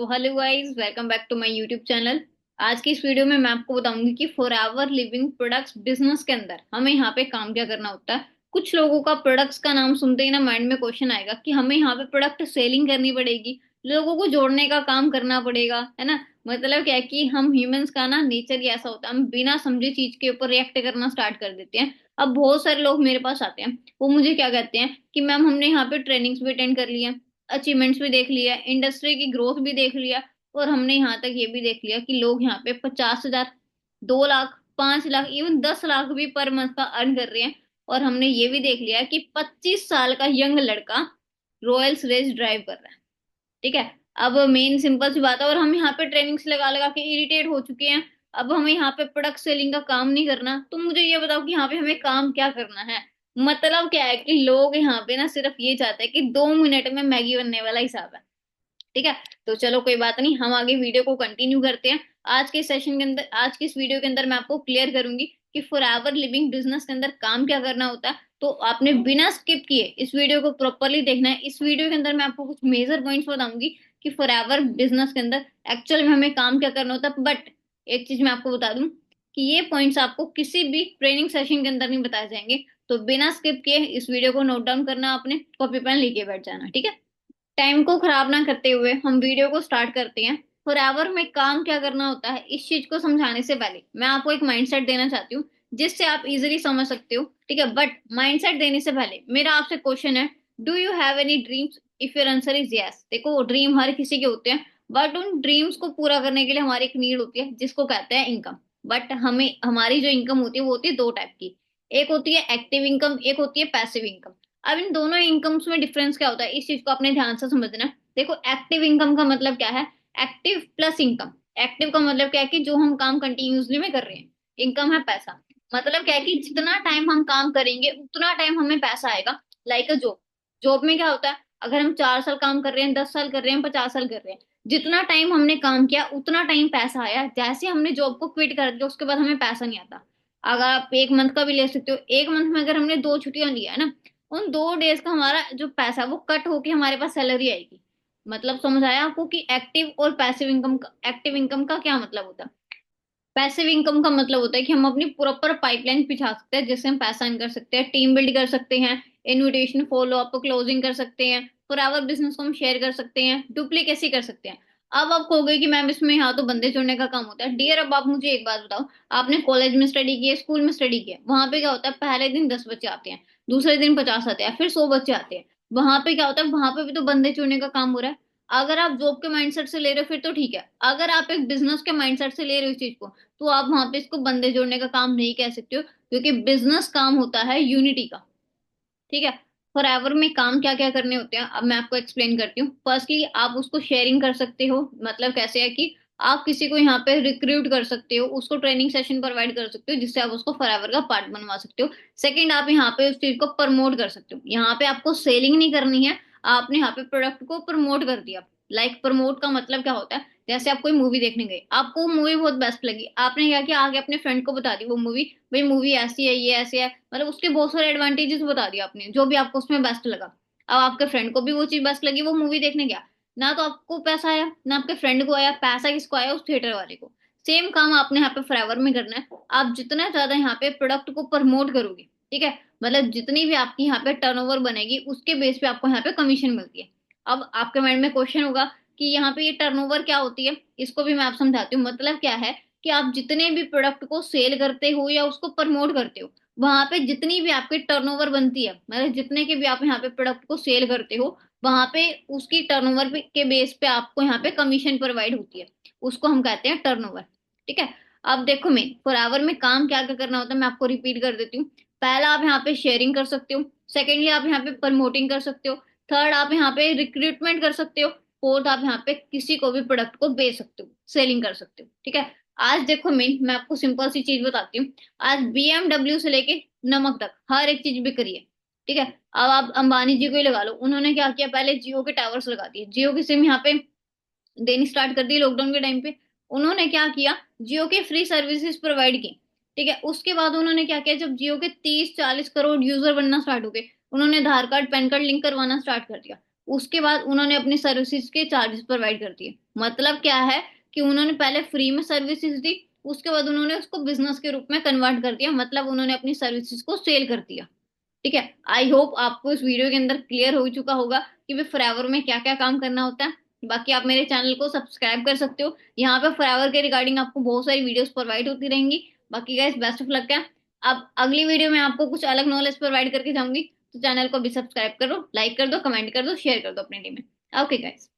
तो hello guys, welcome back to my YouTube channel. आज की इस वीडियो में मैं आपको बताऊंगी कि फॉरएवर लिविंग प्रोडक्ट्स बिजनेस के अंदर हमें यहाँ पे काम क्या करना होता है। कुछ लोगों का प्रोडक्ट्स का नाम सुनते ही ना माइंड में क्वेश्चन आएगा कि हमें यहाँ पे प्रोडक्ट सेलिंग करनी पड़ेगी, लोगों को जोड़ने का काम करना पड़ेगा, है ना। मतलब क्या है कि हम ह्यूमंस का ना नेचर ही ऐसा होता है, हम बिना समझे चीज के ऊपर रिएक्ट करना स्टार्ट कर देते हैं। अब बहुत सारे लोग मेरे पास आते हैं, वो मुझे क्या कहते हैं कि मैम हमने यहाँ पे ट्रेनिंग्स भी अटेंड कर ली है, अचीवमेंट्स भी देख लिया, इंडस्ट्री की ग्रोथ भी देख लिया, और हमने यहाँ तक ये भी देख लिया कि लोग यहाँ पे 50,000, 2 लाख, 5 लाख, इवन 10 लाख भी पर मंथ का अर्न कर रहे हैं। और हमने ये भी देख लिया कि 25 साल का यंग लड़का रॉयल्स रेस ड्राइव कर रहा है। ठीक है। अब मेन सिंपल सी बात है, और हम यहाँ पे ट्रेनिंग्स लगा लगा के इरिटेट हो चुके हैं। अब हमें यहाँ पे प्रोडक्ट सेलिंग का काम नहीं करना, तो मुझे ये बताओ कि यहाँ पे हमें काम क्या करना है। मतलब क्या है कि लोग यहाँ पे ना सिर्फ ये चाहते हैं कि 2 मिनट में मैगी बनने वाला हिसाब है। ठीक है। तो चलो कोई बात नहीं, हम आगे वीडियो को कंटिन्यू करते हैं। आज के सेशन के अंदर, आज की इस वीडियो के अंदर मैं आपको क्लियर करूंगी कि फॉरएवर लिविंग बिजनेस के अंदर काम क्या करना होता है। तो आपने बिना स्किप किए इस वीडियो को प्रॉपरली देखना है। इस वीडियो के अंदर मैं आपको कुछ मेजर पॉइंट्स बताऊंगी कि फॉरएवर बिजनेस के अंदर एक्चुअल में हमें काम क्या करना होता है। बट एक चीज मैं आपको बता दूं कि ये पॉइंट्स आपको किसी भी ट्रेनिंग सेशन के अंदर नहीं बताए जाएंगे। तो बिना स्किप किए इस वीडियो को नोट डाउन करना, आपने कॉपी पेन लेके बैठ जाना। ठीक है। टाइम को खराब ना करते हुए हम वीडियो को स्टार्ट करते हैं। फॉरएवर में काम क्या करना होता है, इस चीज को समझाने से पहले मैं आपको एक माइंडसेट देना चाहती हूँ जिससे आप इजीली समझ सकते हो। ठीक है। बट माइंडसेट देने से पहले मेरा आपसे क्वेश्चन है, do you have any dreams? If your answer is yes, देखो ड्रीम हर किसी के होते हैं, बट उन ड्रीम्स को पूरा करने के लिए हमारी एक नीड होती है जिसको कहते हैं इनकम। बट हमें हमारी जो इनकम होती है वो होती है दो टाइप की। एक होती है एक्टिव इनकम, एक होती है पैसिव इनकम। अब इन दोनों इनकम्स में डिफरेंस क्या होता है, इस चीज को आपने ध्यान से समझना है। देखो एक्टिव इनकम का मतलब क्या है, एक्टिव प्लस इनकम। एक्टिव का मतलब क्या है कि जो हम काम कंटिन्यूसली में कर रहे हैं। इनकम है पैसा। मतलब क्या है कि जितना टाइम हम काम करेंगे उतना टाइम हमें पैसा आएगा। Like a job. जॉब में क्या होता है, अगर हम 4 साल काम कर रहे हैं, 10 साल कर रहे हैं, 50 साल कर रहे हैं, जितना टाइम हमने काम किया उतना टाइम पैसा आया। जैसे हमने जॉब को क्विट कर दिया उसके बाद हमें पैसा नहीं आता। अगर आप एक मंथ का भी ले सकते हो, एक मंथ में अगर हमने 2 छुट्टियां लिया है ना, उन 2 डेज का हमारा जो पैसा है वो कट होके हमारे पास सैलरी आएगी। मतलब समझ आया आपको कि एक्टिव और पैसिव इनकम का, एक्टिव इनकम का क्या मतलब होता है। पैसिव इनकम का मतलब होता है कि हम अपनी प्रॉपर पाइपलाइन बिछा सकते हैं जिससे हम पैसा इन कर सकते हैं, टीम बिल्ड कर सकते हैं, इनविटेशन फॉलो अप क्लोजिंग कर सकते हैं, फॉरएवर बिजनेस को हम शेयर कर सकते हैं, डुप्लीकेसी कर सकते हैं। अब आप कहोगे कि मैम इसमें यहाँ तो बंदे जोड़ने का काम होता है। डियर, अब आप मुझे एक बात बताओ, आपने कॉलेज में स्टडी की है, स्कूल में स्टडी किया है, वहां पे क्या होता है, पहले दिन 10 बच्चे आते हैं, दूसरे दिन 50 आते हैं, फिर 100 बच्चे आते हैं। वहां पे क्या होता है, वहां पे भी तो बंदे जोड़ने का काम हो रहा है। अगर आप जॉब के माइंडसेट से ले रहे हो फिर तो ठीक है, अगर आप एक बिजनेस के माइंडसेट से ले रहे हो इस चीज को, तो आप वहां पे इसको बंदे जोड़ने का काम नहीं कह सकते हो, क्योंकि बिजनेस काम होता है यूनिटी का। ठीक है। फॉरएवर में काम क्या क्या करने होते हैं अब मैं आपको एक्सप्लेन करती हूँ। फर्स्टली आप उसको शेयरिंग कर सकते हो। मतलब कैसे है कि आप किसी को यहाँ पे रिक्रूट कर सकते हो, उसको ट्रेनिंग सेशन प्रोवाइड कर सकते हो जिससे आप उसको फॉरएवर का पार्ट बनवा सकते हो। सेकंड, आप यहाँ पे उस चीज को प्रमोट कर सकते हो। यहाँ पे आपको सेलिंग नहीं करनी है, आपने यहाँ पे प्रोडक्ट को प्रमोट कर दिया। लाइक प्रमोट का मतलब क्या होता है, जैसे आप कोई मूवी देखने गए, आपको मूवी बहुत बेस्ट लगी, आपने क्या किया, आगे अपने फ्रेंड को बता दी वो मूवी, भाई मूवी ऐसी है, ये ऐसे है, मतलब उसके बहुत सारे एडवांटेजेस बता दिया आपने, जो भी आपको उसमें बेस्ट लगा। अब आपके फ्रेंड को भी वो चीज बेस्ट लगी, वो मूवी देखने गया, ना तो आपको पैसा आया ना आपके फ्रेंड को आया, पैसा किसको आया, उस थिएटर वाले को। सेम काम आपने यहाँ पे फॉरएवर में करना है। आप जितना ज्यादा यहाँ पे प्रोडक्ट को प्रमोट करोगे, ठीक है, मतलब जितनी भी आपकी यहाँ पे टर्नओवर बनेगी उसके बेस पे आपको यहाँ पे कमीशन मिलती है। अब आपके माइंड में क्वेश्चन होगा कि यहाँ पे ये टर्नओवर क्या होती है, इसको भी मैं आप समझाती हूँ। मतलब क्या है कि आप जितने भी प्रोडक्ट को सेल करते हो या उसको प्रमोट करते हो, वहां पे जितनी भी आपकी टर्नओवर बनती है, मतलब जितने के भी आप यहाँ पे प्रोडक्ट को सेल करते हो, वहां पे उसकी टर्नओवर के बेस पे आपको यहाँ पे कमीशन प्रोवाइड होती है, उसको हम कहते हैं टर्नओवर। ठीक है। अब देखो मैं फॉरएवर में काम क्या क्या करना होता है मैं आपको रिपीट कर देती हूँ। पहला, आप यहाँ पे शेयरिंग कर सकते हो। सेकेंडली, आप यहाँ पे प्रमोटिंग कर सकते हो। थर्ड, आप यहाँ पे रिक्रूटमेंट कर सकते हो। फोर्थ, आप यहाँ पे किसी को भी प्रोडक्ट को बेच सकते हो, सेलिंग कर सकते हो। ठीक है। आज देखो मैं आपको सिंपल सी चीज बताती हूँ। आज बीएमडब्ल्यू से लेके नमक तक हर एक चीज बिक रही है। ठीक है। अब आप अंबानी जी को ही लगा लो, उन्होंने क्या किया, पहले जियो के टावर्स लगा दिए, जियो की सिम यहाँ पे देनी स्टार्ट कर दी लॉकडाउन के टाइम पे। उन्होंने क्या किया, जियो के फ्री सर्विसेज प्रोवाइड की। ठीक है। उसके बाद उन्होंने क्या किया, जब जियो के 30-40 करोड़ यूजर बनना स्टार्ट हो गए, उन्होंने आधार कार्ड पैन कार्ड लिंक करवाना स्टार्ट कर दिया। उसके बाद उन्होंने अपने सर्विसेज के चार्जेस प्रोवाइड कर दिए। मतलब क्या है कि उन्होंने पहले फ्री में सर्विसेज दी, उसके बाद उन्होंने उसको बिजनेस के रूप में कन्वर्ट कर दिया, मतलब उन्होंने अपनी सर्विसेज को सेल कर दिया। ठीक है, आई होप आपको इस वीडियो के अंदर क्लियर हो चुका होगा कि भाई फॉरएवर में क्या क्या काम करना होता है। बाकी आप मेरे चैनल को सब्सक्राइब कर सकते हो, यहाँ पे फॉरएवर के रिगार्डिंग आपको बहुत सारी वीडियोस प्रोवाइड होती रहेंगी। बाकी गाइस बेस्ट ऑफ लक है। अब अगली वीडियो में आपको कुछ अलग नॉलेज प्रोवाइड करके जाऊंगी, तो चैनल को भी सब्सक्राइब करो, लाइक कर दो, कमेंट कर दो, शेयर कर दो अपनी टीम में। Okay guys.